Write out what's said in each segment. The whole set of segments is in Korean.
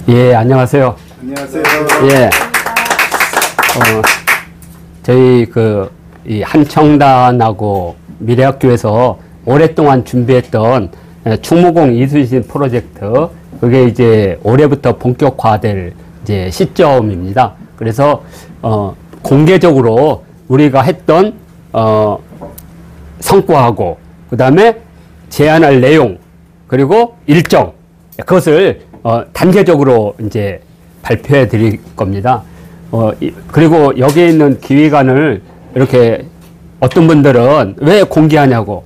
예, 안녕하세요. 안녕하세요. 예. 저희 이 한청단하고 미래학교에서 오랫동안 준비했던 충무공 이순신 프로젝트, 그게 이제 올해부터 본격화될 이제 시점입니다. 그래서, 공개적으로 우리가 했던, 성과하고, 그 다음에 제안할 내용, 그리고 일정, 그것을, 단계적으로 이제 발표해 드릴 겁니다. 그리고 여기에 있는 기획안을 이렇게 어떤 분들은 왜 공개하냐고,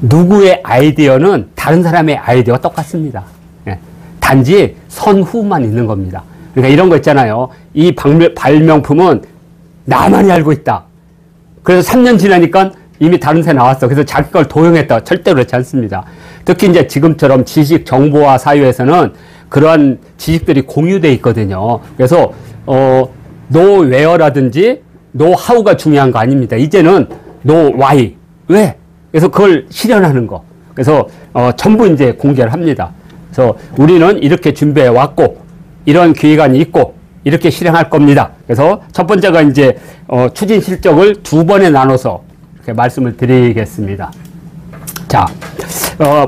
누구의 아이디어는 다른 사람의 아이디어가 똑같습니다. 예. 단지 선후만 있는 겁니다. 그러니까 이런 거 있잖아요. 이 발명품은 나만이 알고 있다. 그래서 3년 지나니까 이미 다른 새 나왔어. 그래서 자기 걸 도용했다. 절대로 그렇지 않습니다. 특히 이제 지금처럼 지식 정보화 사회에서는 그러한 지식들이 공유되어 있거든요. 그래서, 노웨어라든지 노하우가 중요한 거 아닙니다. 이제는 노와이. 왜? 그래서 그걸 실현하는 거. 그래서, 전부 이제 공개를 합니다. 그래서 우리는 이렇게 준비해 왔고, 이런 기획안이 있고, 이렇게 실행할 겁니다. 그래서 첫 번째가 이제, 추진 실적을 2번에 나눠서 이렇게 말씀을 드리겠습니다. 자,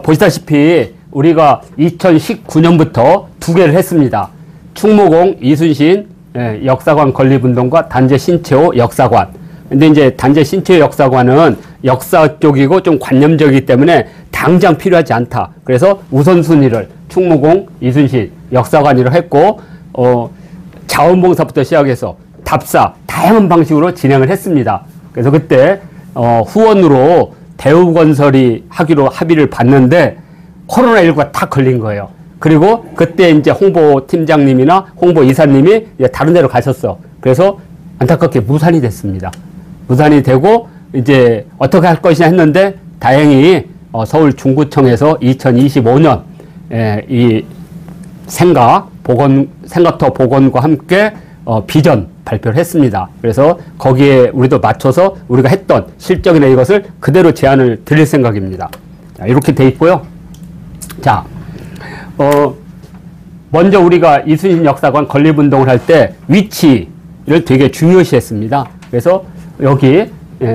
보시다시피 우리가 2019년부터 2개를 했습니다. 충무공 이순신 역사관 건립운동과 단재 신채호 역사관. 근데 이제 단재 신채호 역사관은 역사 쪽이고 좀 관념적이기 때문에 당장 필요하지 않다. 그래서 우선순위를 충무공 이순신 역사관으로 했고, 자원봉사부터 시작해서 답사, 다양한 방식으로 진행을 했습니다. 그래서 그때, 후원으로 대우건설이 하기로 합의를 봤는데, 코로나19가 딱 걸린 거예요. 그리고 그때 이제 홍보팀장님이나 홍보이사님이 다른 데로 가셨어. 그래서 안타깝게 무산이 됐습니다. 무산이 되고 이제 어떻게 할 것이냐 했는데 다행히 서울 중구청에서 2025년 이 생각터 복원과 함께 비전 발표를 했습니다. 그래서 거기에 우리도 맞춰서 우리가 했던 실적이나 이것을 그대로 제안을 드릴 생각입니다. 자, 이렇게 돼 있고요. 자, 먼저 우리가 이순신 역사관 건립운동을 할 때 위치를 되게 중요시 했습니다. 그래서 여기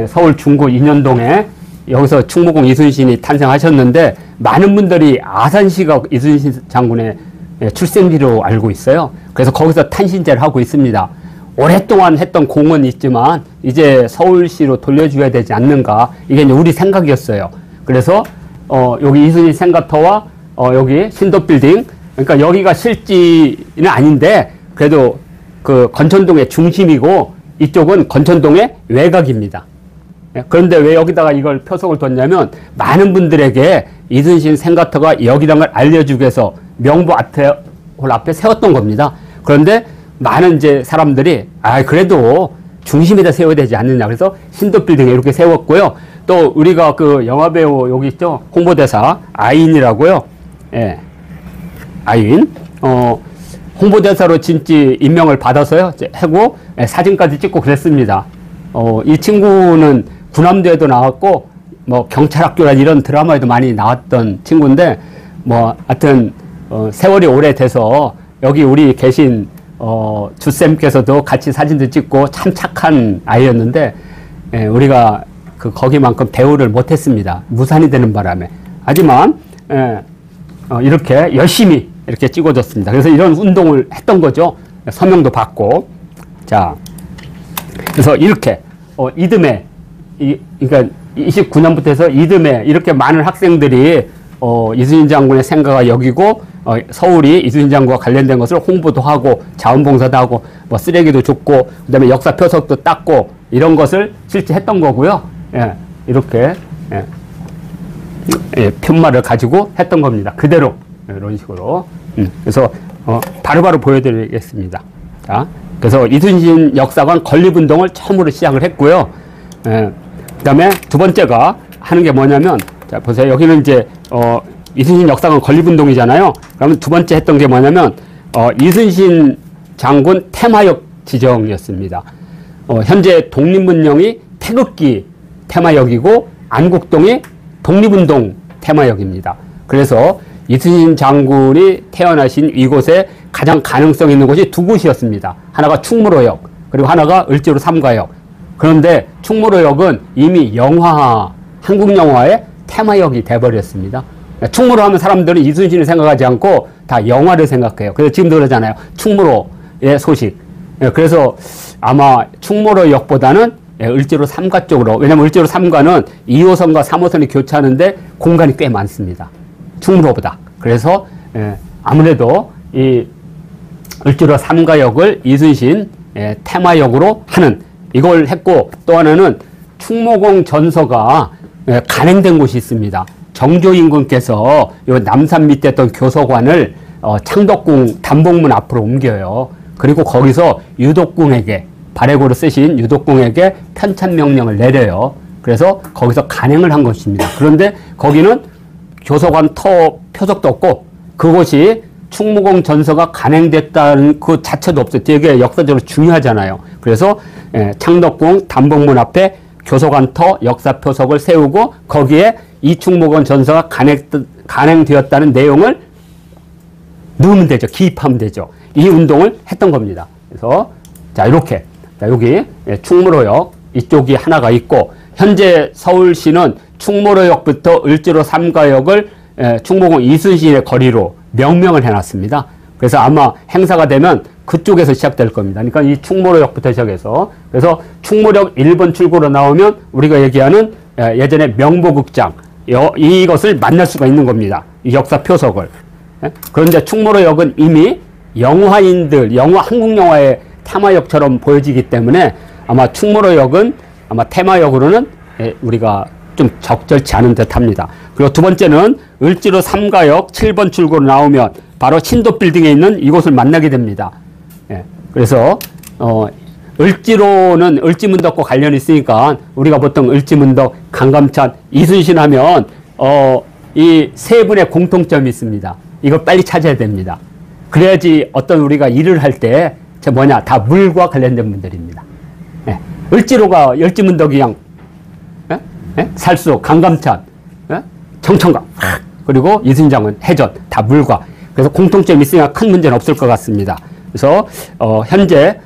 서울 중구 인현동에 여기서 충무공 이순신이 탄생하셨는데 많은 분들이 아산시가 이순신 장군의 출생지로 알고 있어요. 그래서 거기서 탄신제를 하고 있습니다. 오랫동안 했던 공은 있지만 이제 서울시로 돌려줘야 되지 않는가, 이게 이제 우리 생각이었어요. 그래서 여기 이순신 생가터와 여기 신도빌딩, 그러니까 여기가 실지는 아닌데 그래도 그 건천동의 중심이고 이쪽은 건천동의 외곽입니다. 그런데 왜 여기다가 이걸 표석을 뒀냐면 많은 분들에게 이순신 생가터가 여기라는 걸 알려주기 위해서 명부 앞에 세웠던 겁니다. 그런데 많은 이제 사람들이 그래도 중심에다 세워야 되지 않느냐, 그래서 신도빌딩에 이렇게 세웠고요. 또 우리가 그 영화배우 여기 있죠, 홍보대사 아인이라고요. 예, 아인 홍보대사로 진지 임명을 받아서요 하고 사진까지 찍고 그랬습니다. 이 친구는 군함대에도 나왔고 뭐 경찰학교란 이런 드라마에도 많이 나왔던 친구인데 뭐 하여튼 세월이 오래돼서 여기 우리 계신 주쌤께서도 같이 사진도 찍고 참 착한 아이였는데 우리가 거기만큼 대우를 못했습니다. 무산이 되는 바람에. 하지만 이렇게 열심히 이렇게 찍어줬습니다. 그래서 이런 운동을 했던 거죠. 서명도 받고. 자, 그래서 이렇게 이듬해, 그러니까 29년부터 해서 이듬해 이렇게 많은 학생들이 이순신 장군의 생가가 여기고 서울이 이순신 장군과 관련된 것을 홍보도 하고 자원봉사도 하고 뭐 쓰레기도 줍고 그다음에 역사 표석도 닦고 이런 것을 실제 했던 거고요. 예, 이렇게 편말을 가지고 했던 겁니다. 그대로 이런 식으로. 그래서 바로바로 보여드리겠습니다. 자, 그래서 이순신 역사관 건립운동을 처음으로 시작을 했고요. 그다음에 두 번째가 하는 게 뭐냐면, 자 보세요. 여기는 이제 이순신 역사관 건립운동이잖아요. 그러면 두 번째 했던 게 뭐냐면 이순신 장군 테마역 지정이었습니다. 현재 독립문령이 태극기 테마역이고 안국동이 독립운동 테마역입니다. 그래서 이순신 장군이 태어나신 이곳에 가장 가능성 있는 곳이 두 곳이었습니다. 하나가 충무로역, 그리고 하나가 을지로 삼가역. 그런데 충무로역은 이미 한국 영화의 테마역이 돼버렸습니다. 충무로 하면 사람들은 이순신을 생각하지 않고 다 영화를 생각해요. 그래서 지금도 그러잖아요. 충무로의 소식. 그래서 아마 충무로역보다는 을지로 3가 쪽으로, 왜냐면 을지로 3가는 2호선과 3호선이 교차하는데 공간이 꽤 많습니다. 충무로보다. 그래서 아무래도 이 을지로 3가역을 이순신 테마역으로 하는, 이걸 했고, 또 하나는 충무공 전서가 간행된 곳이 있습니다. 정조 임금께서 요 남산 밑에 있던 교서관을 창덕궁 단복문 앞으로 옮겨요. 그리고 거기서 유독궁에게, 발해고를 쓰신 유독궁에게 편찬 명령을 내려요. 그래서 거기서 간행을 한 것입니다. 그런데 거기는 교서관 표적도 없고, 그곳이 충무공 전서가 간행됐다는 그 자체도 없어요. 되게 역사적으로 중요하잖아요. 그래서 창덕궁 단복문 앞에 교서관 역사 표석을 세우고, 거기에 이 충무공 전서가 간행되었다는 내용을 넣으면 되죠. 기입하면 되죠. 이 운동을 했던 겁니다. 그래서 자, 이렇게, 자, 여기 충무로역 이쪽이 하나가 있고, 현재 서울시는 충무로역부터 을지로 3가역을 충무공 이순신의 거리로 명명을 해놨습니다. 그래서 아마 행사가 되면 그쪽에서 시작될 겁니다. 그러니까 이 충무로역부터 시작해서, 그래서 충무역 1번 출구로 나오면 우리가 얘기하는 예전에 명보극장, 이것을 만날 수가 있는 겁니다. 이 역사 표석을. 그런데 충무로역은 이미 영화인들, 한국 영화의 테마역처럼 보여지기 때문에 아마 충무로역은 아마 테마역으로는 우리가 좀 적절치 않은 듯 합니다. 그리고 두 번째는 을지로 3가역 7번 출구로 나오면 바로 신도빌딩에 있는 이곳을 만나게 됩니다. 그래서 을지로는 을지문덕과 관련이 있으니까 우리가 보통 을지문덕, 강감찬, 이순신 하면 이 세 분의 공통점이 있습니다. 이걸 빨리 찾아야 됩니다. 그래야지 어떤 우리가 일을 할 때 다 물과 관련된 분들입니다. 을지로가 을지문덕이 그냥 살수, 강감찬, 정청각, 그리고 이순신장군, 해전, 다 물과. 그래서 공통점이 있으니까 큰 문제는 없을 것 같습니다. 그래서 현재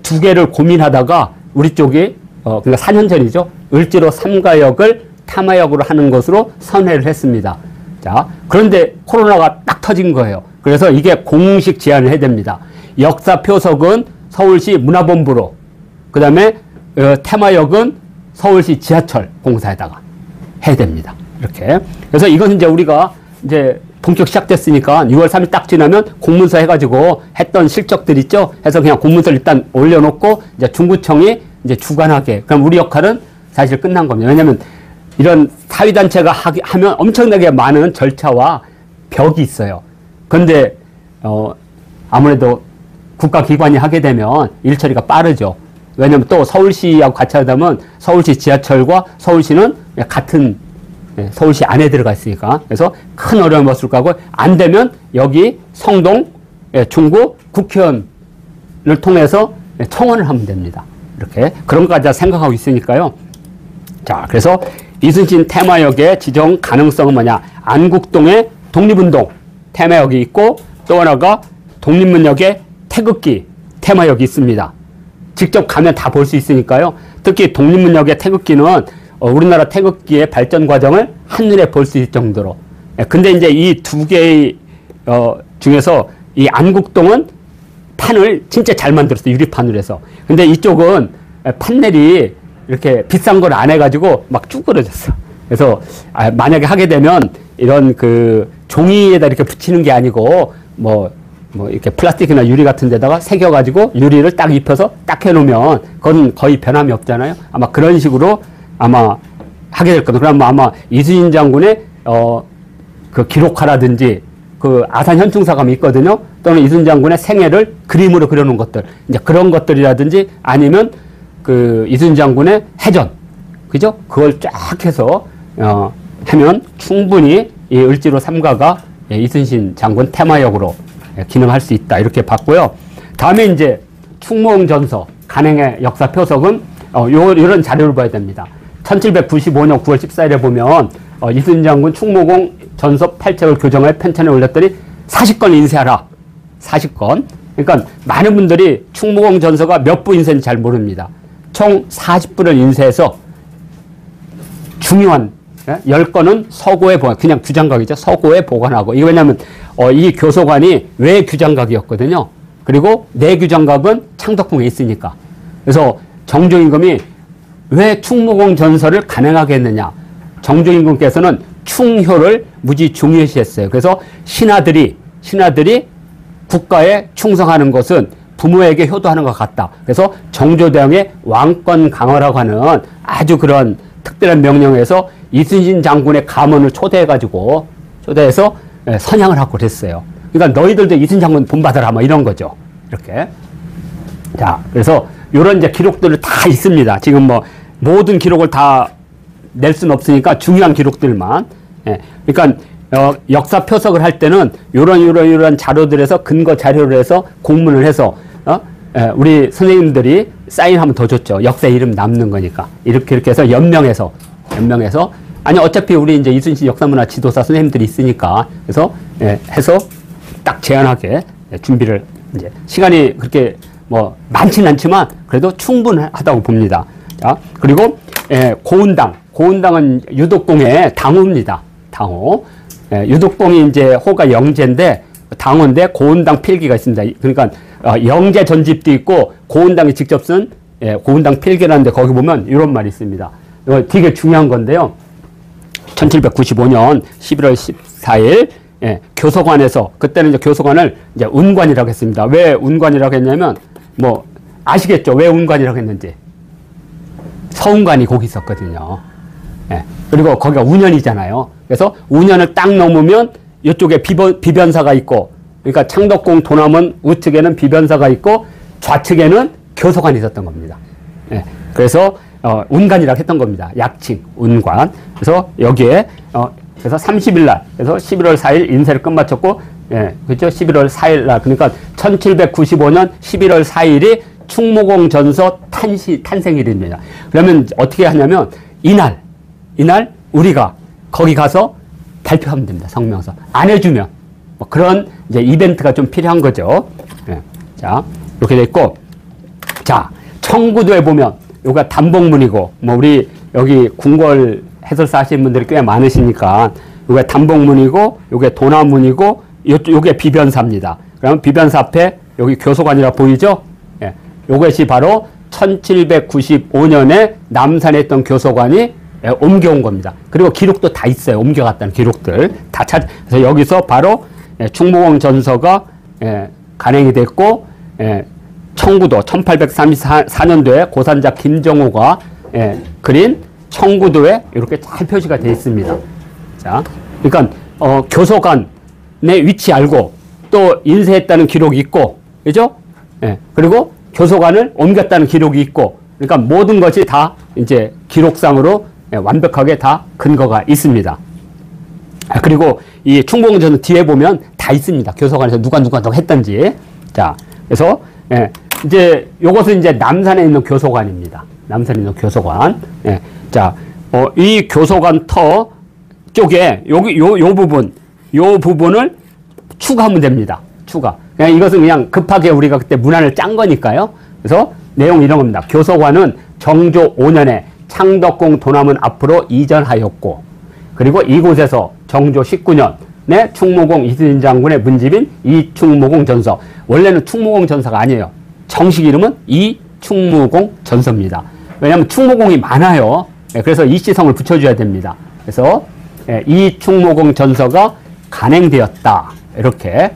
두 개를 고민하다가 우리 쪽이 그러니까 4년 전이죠. 을지로 3가역을 테마역으로 하는 것으로 선회를 했습니다. 자, 그런데 코로나가 딱 터진 거예요. 그래서 이게 공식 제안을 해야 됩니다. 역사 표석은 서울시 문화본부로, 그 다음에 테마역은 서울시 지하철 공사에다가 해야 됩니다. 이렇게. 그래서 이건 이제 우리가 이제 본격 시작됐으니까 6월 3일 딱 지나면 공문서 해가지고 했던 실적들 있죠? 해서 그냥 공문서를 일단 올려놓고 이제 중구청이 이제 주관하게. 그럼 우리 역할은 사실 끝난 겁니다. 왜냐면 이런 사회단체가 하면 엄청나게 많은 절차와 벽이 있어요. 그런데, 아무래도 국가기관이 하게 되면 일 처리가 빠르죠. 왜냐면 또 서울시하고 같이 하다 보면 서울시 지하철과 서울시는 같은 서울시 안에 들어가 있으니까. 그래서 큰 어려움이 없을 거고, 안 되면 여기 성동, 중구 국회의원을 통해서 청원을 하면 됩니다. 이렇게. 그런 것까지 생각하고 있으니까요. 자, 그래서 이순신 테마역의 지정 가능성은 뭐냐. 안국동에 독립운동 테마역이 있고, 또 하나가 독립문역에 태극기 테마역이 있습니다. 직접 가면 다 볼 수 있으니까요. 특히 독립문역의 태극기는 우리나라 태극기의 발전 과정을 한눈에 볼 수 있을 정도로. 근데 이제 이 두 개의 중에서 이 안국동은 판을 진짜 잘 만들었어요. 유리판으로 해서. 근데 이쪽은 판넬이 이렇게 비싼 걸 안 해가지고 막 쭈그러졌어. 그래서 만약에 하게 되면 이런 그 종이에다 이렇게 붙이는 게 아니고 뭐 이렇게 플라스틱이나 유리 같은 데다가 새겨가지고 유리를 딱 입혀서 딱 해놓으면 그건 거의 변함이 없잖아요. 아마 그런 식으로 아마 하게 될 겁니다. 그럼 아마 이순신 장군의 그 기록화라든지 그 아산 현충사감이 있거든요. 또는 이순신 장군의 생애를 그림으로 그려놓은 것들, 이제 그런 것들이라든지 아니면 그 이순신 장군의 해전, 그죠? 그걸 쫙 해서 하면 충분히 이 을지로 3가가 이순신 장군 테마역으로 기능할 수 있다. 이렇게 봤고요. 다음에 이제 충무공전서 간행의 역사 표석은 요런 자료를 봐야 됩니다. 1795년 9월 14일에 보면 이순신 장군 충무공 전서 8책을 교정하여 편찬에 올렸더니 40권 인쇄하라. 40권. 그러니까 많은 분들이 충무공 전서가 몇 부 인쇄인지 잘 모릅니다. 총 40부를 인쇄해서 중요한 10건은 서고에 보관, 그냥 규장각이죠. 서고에 보관하고. 이게 왜냐면 이 교소관이 외 규장각이었거든요. 그리고 내 규장각은 창덕궁에 있으니까. 그래서 정조임금이 왜 충무공 전서를 간행하게 했느냐. 정조임금께서는 충효를 무지 중요시했어요. 그래서 신하들이 국가에 충성하는 것은 부모에게 효도하는 것 같다. 그래서 정조대왕의 왕권 강화라고 하는 아주 그런 특별한 명령에서 이순신 장군의 가문을 초대해서 선양을 하고 그랬어요. 그러니까 너희들도 이순신 장군 본받아라, 뭐 이런 거죠. 이렇게. 자, 그래서 요런 이제 기록들을 다 있습니다. 지금 뭐 모든 기록을 다 낼 수는 없으니까 중요한 기록들만. 그러니까 역사 표석을 할 때는 요런 자료들에서 근거 자료를 해서 공문을 해서 우리 선생님들이 사인하면 더 좋죠. 역사 이름 남는 거니까. 이렇게 해서 연명해서 아니 어차피 우리 이제 이순신 역사문화 지도사 선생님들이 있으니까 그래서 해서 딱 제안하게 준비를 이제 시간이 그렇게 뭐 많지는 않지만 그래도 충분하다고 봅니다. 자, 그리고 고운당은 유독공의 당호입니다. 당호. 유독공이 이제 호가 영제인데 당호인데 고운당 필기가 있습니다. 그러니까 영제 전집도 있고 고운당이 직접 쓴 고운당 필기라는데 거기 보면 이런 말이 있습니다. 이거 되게 중요한 건데요. 1795년 11월 14일 교서관에서 그때는 이제 교서관을 이제 운관이라고 했습니다. 왜 운관이라고 했냐면 뭐 아시겠죠? 왜 운관이라고 했는지. 서운관이 거기 있었거든요. 그리고 거기가 운현이잖아요. 그래서 운현을 딱 넘으면 이쪽에 비변사가 있고, 그러니까 창덕궁 도남원 우측에는 비변사가 있고 좌측에는 교서관이 있었던 겁니다. 그래서 운관이라고 했던 겁니다. 약칭 운관. 그래서 여기에 그래서 30일 날, 그래서 11월 4일 인쇄를 끝마쳤고, 그렇죠? 11월 4일 날, 그러니까 1795년 11월 4일이 충무공 전서 탄생일입니다. 그러면 어떻게 하냐면 이날 우리가 거기 가서 발표하면 됩니다. 성명서. 안 해주면 뭐 그런 이제 이벤트가 좀 필요한 거죠. 자, 이렇게 돼 있고, 자, 청구도에 보면 요가 단복문이고, 뭐 우리 여기 궁궐 해설사 하시는 분들이 꽤 많으시니까 요게 단복문이고, 요게 도남문이고, 요게 비변사입니다. 그러면 비변사 앞에 여기 교서관이라 보이죠? 요것이 바로 1795년에 남산에 있던 교서관이 옮겨온 겁니다. 그리고 기록도 다 있어요. 옮겨갔다는 기록들 다 그래서 여기서 바로 충무공 전서가 간행이 됐고, 청구도 1834년도에 고산자 김정호가 그린 청구도에 이렇게 잘 표시가 되어 있습니다. 자, 그러니까 교서관의 위치 알고 또 인쇄했다는 기록이 있고, 그죠? 그리고 교서관을 옮겼다는 기록이 있고, 그러니까 모든 것이 다 이제 기록상으로 완벽하게 다 근거가 있습니다. 그리고 이 충무공 전서 뒤에 보면 다 있습니다. 교서관에서 누가 했던지. 자, 그래서 이제 요것은 이제 남산에 있는 교서관입니다. 남산에 있는 교서관. 자, 이 교서관 터 쪽에 요 부분을 추가하면 됩니다. 추가. 그냥 이것은 그냥 급하게 우리가 그때 문안을 짠 거니까요. 그래서 내용 이런 겁니다. 교서관은 정조 5년에 창덕궁 도남문 앞으로 이전하였고, 그리고 이곳에서 정조 19년에 충무공 이순신 장군의 문집인 이충무공 전서. 원래는 충무공 전서가 아니에요. 정식 이름은 이충무공 전서입니다. 왜냐하면 충무공이 많아요. 그래서 이시성을 붙여줘야 됩니다. 그래서 이충무공 전서가 간행되었다. 이렇게.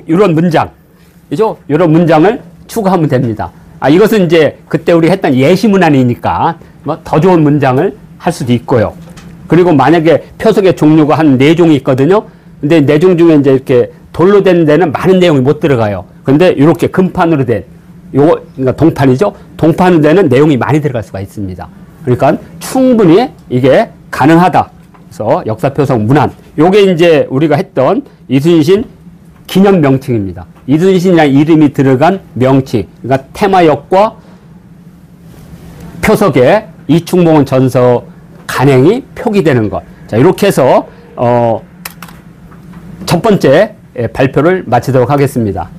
이런 문장, 그죠? 이런 문장을 추가하면 됩니다. 이것은 이제 그때 우리 했던 예시문안이니까 뭐 더 좋은 문장을 할 수도 있고요. 그리고 만약에 표석의 종류가 한 4종이 있거든요. 근데 4종 중에 이제 이렇게 돌로 된 데는 많은 내용이 못 들어가요. 근데 이렇게 금판으로 된, 그러니까 동판이죠? 동판으로 되는 내용이 많이 들어갈 수가 있습니다. 그러니까 충분히 이게 가능하다. 그래서 역사표석 문안. 요게 이제 우리가 했던 이순신 기념 명칭입니다. 이순신이라는 이름이 들어간 명칭. 그러니까 테마역과 표석에 이충무공 전서 간행이 표기되는 것. 자, 이렇게 해서 첫 번째 발표를 마치도록 하겠습니다.